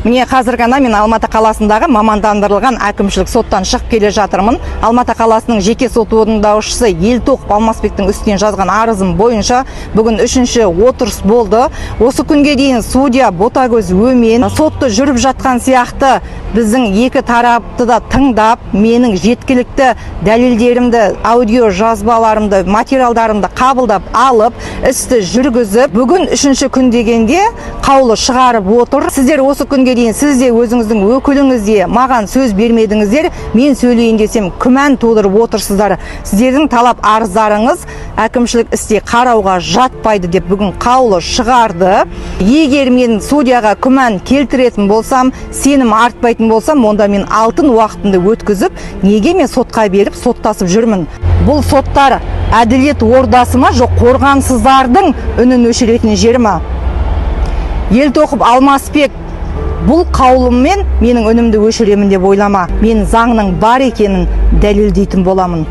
Міне қазір ғана мен Алматы қаласындағы мамандандырылған әкімшілік соттан шығып келе жатырмын. Алматы қаласының жеке сот орындаушысы Елтоқов Алмасбектің үстінен жазған арызым бойынша бүгін 3-ші отырыс болды. Осы күнге дейін судья Ботагөз Өмен сотты жүріп жатқан сияқты біздің екі тарапты да тыңдап, менің жеткілікті дәлелдерімді, аудио жазбаларымды, материалдарымды қабылдап алып, істі жүргізіп, бүгін 3-ші күн дегенде қаулы шығарып отыр. Сіздер осы күнге дейін сіз де өзіңіздің өкіліңізде маған сөз бермедіңіздер, мен сөйлейін десем күмән тудырып отырсыздар. Сіздердің талап арыздарыңыз әкімшілік істе қарауға жатпайды деп бүгін қаулы шығарды. Егер мен судьяға күмән келтіретін болсам, сенім артпайтын болсам, онда мен алтын уақытымды өткізіп, неге мен сотқа беріп соттасып жүрмін? Бұл соттар әділет ордасы ма, жоқ қорғансыздардың үнін өшіретін жері ма? Елтоқов Алмасбек, бұл қаулыммен менің үнімді өшіремін деп ойлама. Мен заңның бар екенін дәлелдейтін боламын.